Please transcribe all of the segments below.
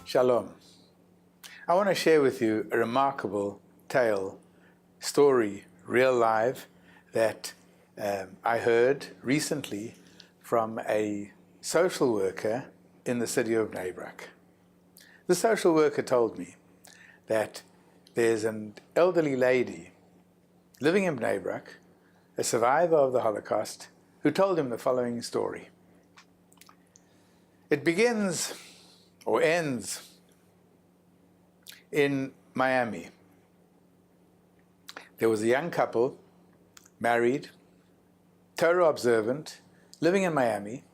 Shalom. I want to share with you a remarkable tale, story, real live, that I heard recently from a social worker in the city of Bnei Brak. The social worker told me that there's an elderly lady living in Bnei Brak, a survivor of the Holocaust, who told him the following story. It begins or ends in Miami. There was a young couple, married, Torah observant, living in Miami.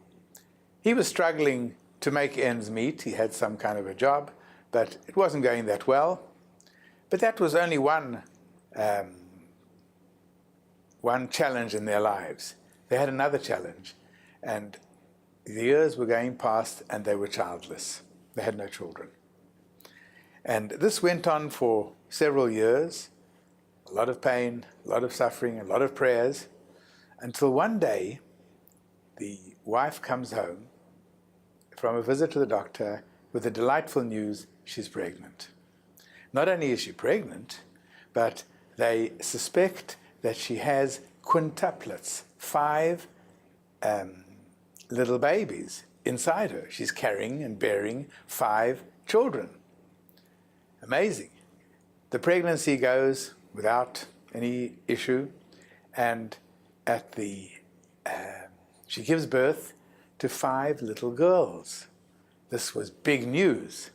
He was struggling to make ends meet. He had some kind of a job, but it wasn't going that well. But that was only one challenge in their lives. They had another challenge, and the years were going past and they were childless. They had no children. And this went on for several years, a lot of pain, a lot of suffering, a lot of prayers, until one day the wife comes home from a visit to the doctor with the delightful news she's pregnant. Not only is she pregnant, but they suspect that she has quintuplets, 5 little babies inside her. She's carrying and bearing 5 children. Amazing. The pregnancy goes without any issue, and she gives birth to 5 little girls. This was big news.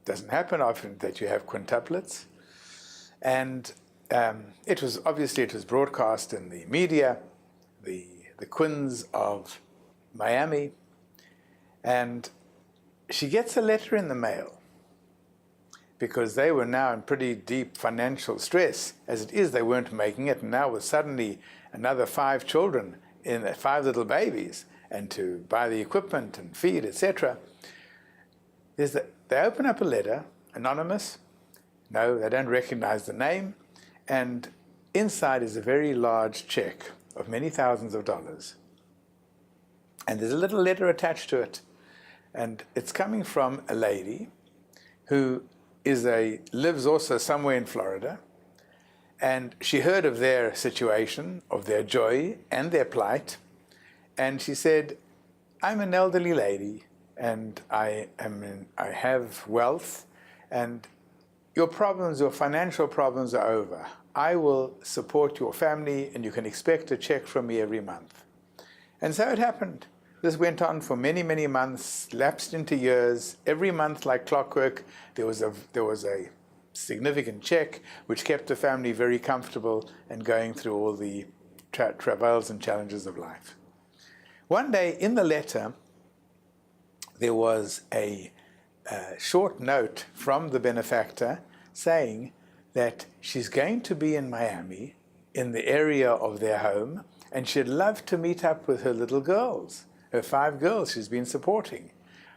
Doesn't happen often that you have quintuplets. And it was broadcast in the media, the Quins of Miami, and she gets a letter in the mail because they were now in pretty deep financial stress. As it is, they weren't making it, and now with suddenly another 5 children, 5 little babies, and to buy the equipment and feed, etc. They open up a letter, anonymous. No, they don't recognize the name, and inside is a very large check of many thousands of dollars. And there's a little letter attached to it. And it's coming from a lady who lives also somewhere in Florida. And she heard of their situation, of their joy and their plight. And she said, I'm an elderly lady, and I have wealth, and your financial problems are over. I will support your family, and you can expect a check from me every month. And so it happened. This went on for many, many months, lapsed into years. Every month, like clockwork, there was a significant check, which kept the family very comfortable and going through all the travails and challenges of life. One day, in the letter, there was a short note from the benefactor saying that she's going to be in Miami, in the area of their home, and she'd love to meet up with her little girls, her 5 girls she's been supporting.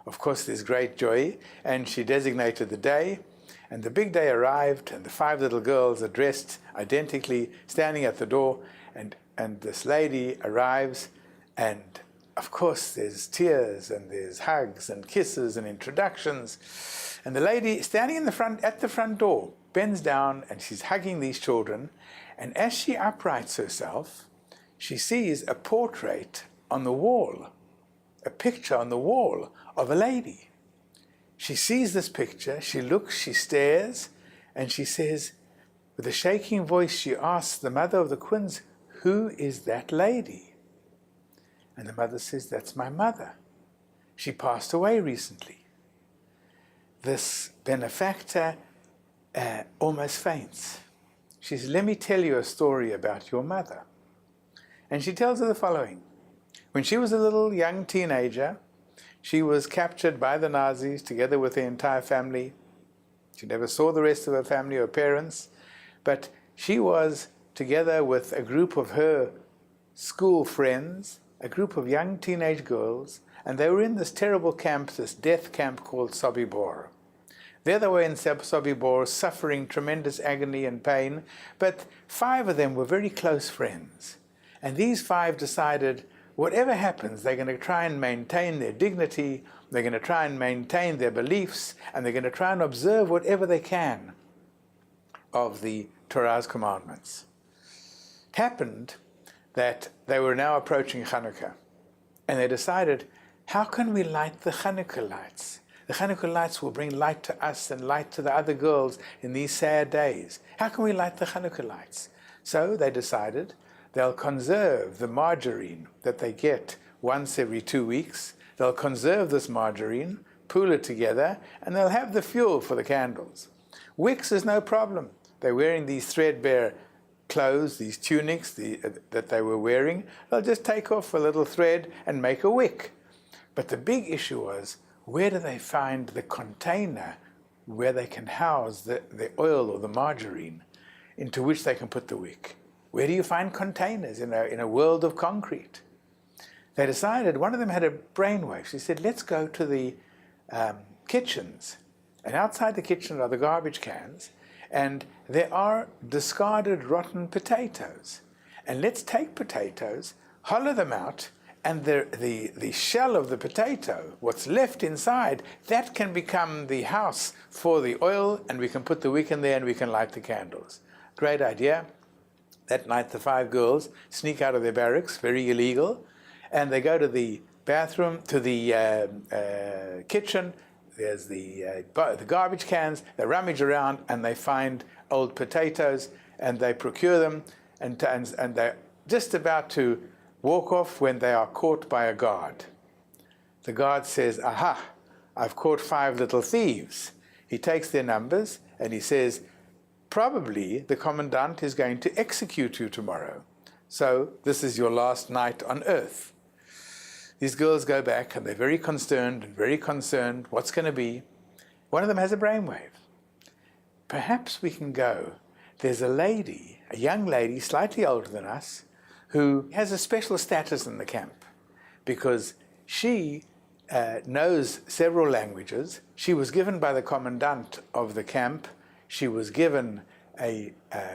Of course, there's great joy, and she designated the day, and the big day arrived, and the 5 little girls are dressed identically, standing at the door, and this lady arrives, and of course there's tears, and there's hugs, and kisses, and introductions, and the lady standing at the front door bends down, and she's hugging these children, and as she uprights herself, she sees a portrait on the wall, a picture on the wall of a lady. She sees this picture, she looks, she stares, and she says, with a shaking voice, she asks the mother of the Quins, who is that lady? And the mother says, that's my mother. She passed away recently. This benefactor almost faints. She says, let me tell you a story about your mother. And she tells her the following. When she was a little young teenager, she was captured by the Nazis together with her entire family. She never saw the rest of her family or parents, but she was together with a group of her school friends, a group of young teenage girls, and they were in this terrible camp, this death camp called Sobibor. There they were in Sobibor, suffering tremendous agony and pain, but 5 of them were very close friends. And these 5 decided, whatever happens, they're going to try and maintain their dignity, they're going to try and maintain their beliefs, and they're going to try and observe whatever they can of the Torah's commandments. It happened that they were now approaching Hanukkah, and they decided, how can we light the Hanukkah lights? The Hanukkah lights will bring light to us and light to the other girls in these sad days. How can we light the Hanukkah lights? So they decided they'll conserve the margarine that they get once every 2 weeks. They'll conserve this margarine, pool it together, and they'll have the fuel for the candles. Wicks is no problem. They're wearing these threadbare clothes, these tunics that they were wearing. They'll just take off a little thread and make a wick. But the big issue was, where do they find the container where they can house the oil or the margarine into which they can put the wick? Where do you find containers in a world of concrete? They decided, one of them had a brainwave. She said, let's go to the kitchens. And outside the kitchen are the garbage cans. And there are discarded rotten potatoes. And let's take potatoes, hollow them out, and the shell of the potato, what's left inside, that can become the house for the oil, and we can put the wick in there and we can light the candles. Great idea. That night the 5 girls sneak out of their barracks, very illegal, and they go to the bathroom, to the kitchen. There's the garbage cans. They rummage around and they find old potatoes and they procure them, and they're just about to walk off when they are caught by a guard. The guard says, aha, I've caught 5 little thieves. He takes their numbers and he says, probably the commandant is going to execute you tomorrow. So this is your last night on earth. These girls go back and they're very concerned and very concerned. What's going to be? One of them has a brainwave. Perhaps we can go. There's a lady, a young lady, slightly older than us, who has a special status in the camp because she knows several languages. She was given by the commandant of the camp. She was given a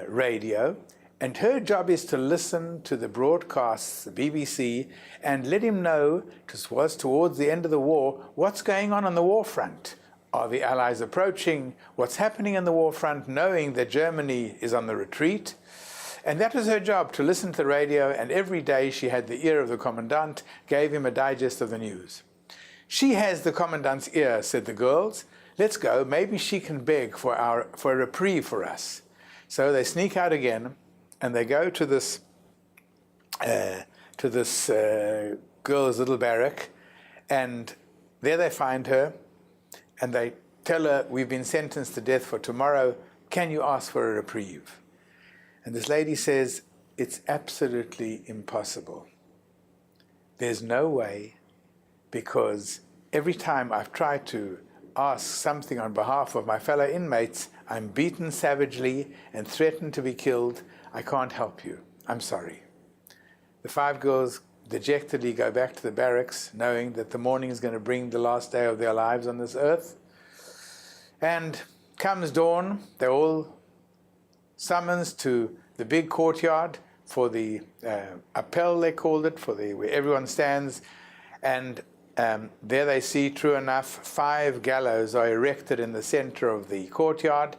radio, and her job is to listen to the broadcasts, the BBC, and let him know, it was towards the end of the war, what's going on the war front. Are the Allies approaching? What's happening in the war front, knowing that Germany is on the retreat? And that was her job, to listen to the radio, and every day she had the ear of the commandant, gave him a digest of the news. She has the commandant's ear, said the girls. Let's go, maybe she can beg for a reprieve for us. So they sneak out again, and they go to this girl's little barrack, and there they find her, and they tell her, we've been sentenced to death for tomorrow, can you ask for a reprieve? And this lady says, it's absolutely impossible. There's no way, because every time I've tried to ask something on behalf of my fellow inmates, I'm beaten savagely and threatened to be killed. I can't help you. I'm sorry. The 5 girls dejectedly go back to the barracks, knowing that the morning is going to bring the last day of their lives on this earth. And comes dawn, they're all summons to the big courtyard for the appel, they called it, where everyone stands, and there they see, true enough, 5 gallows are erected in the center of the courtyard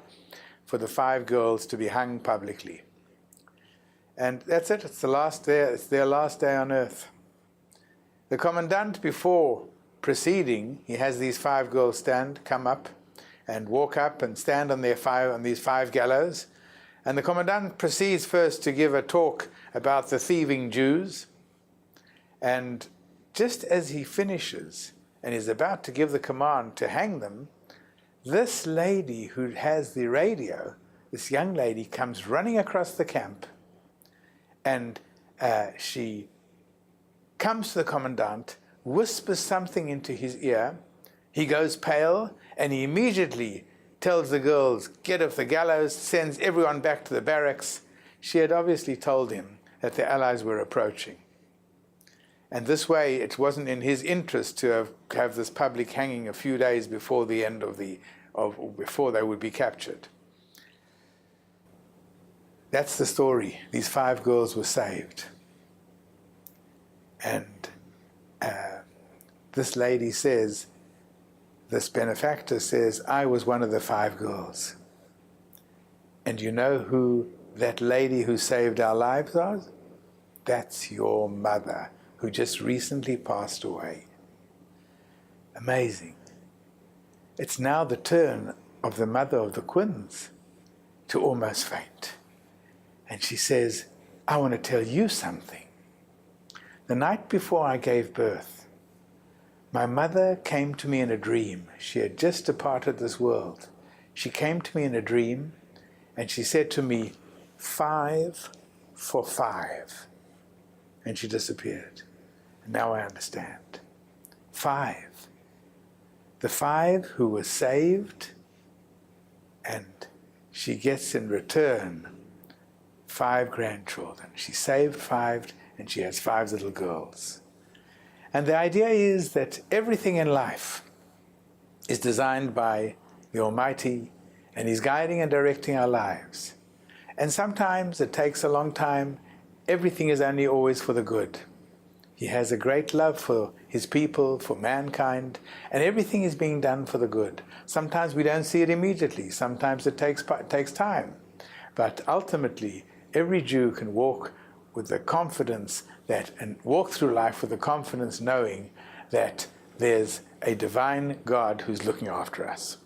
for the 5 girls to be hung publicly. And that's it. It's the last day. It's their last day on earth. The commandant, before proceeding, he has these 5 girls come up and walk up and stand on these 5 gallows. And the commandant proceeds first to give a talk about the thieving Jews. And just as he finishes and is about to give the command to hang them, this lady who has the radio, this young lady, comes running across the camp, and she comes to the commandant, whispers something into his ear. He goes pale, and he immediately tells the girls, get off the gallows, sends everyone back to the barracks. She had obviously told him that the Allies were approaching. And this way, it wasn't in his interest to have this public hanging a few days before the end before they would be captured. That's the story. These 5 girls were saved. And this lady says, this benefactor says, I was one of the 5 girls. And you know who that lady who saved our lives was? That's your mother, who just recently passed away. Amazing. It's now the turn of the mother of the Quins to almost faint. And she says, I want to tell you something. The night before I gave birth, my mother came to me in a dream. She had just departed this world. She came to me in a dream, and she said to me, 5 for 5. And she disappeared. And now I understand. 5. The 5 who were saved, and she gets in return 5 grandchildren. She saved 5, and she has 5 little girls. And the idea is that everything in life is designed by the Almighty, and He's guiding and directing our lives. And sometimes it takes a long time. Everything is only always for the good. He has a great love for His people, for mankind, and everything is being done for the good. Sometimes we don't see it immediately. Sometimes it takes time. But ultimately, every Jew can walk with the confidence that, and walk through life with the confidence knowing that there's a divine God who's looking after us.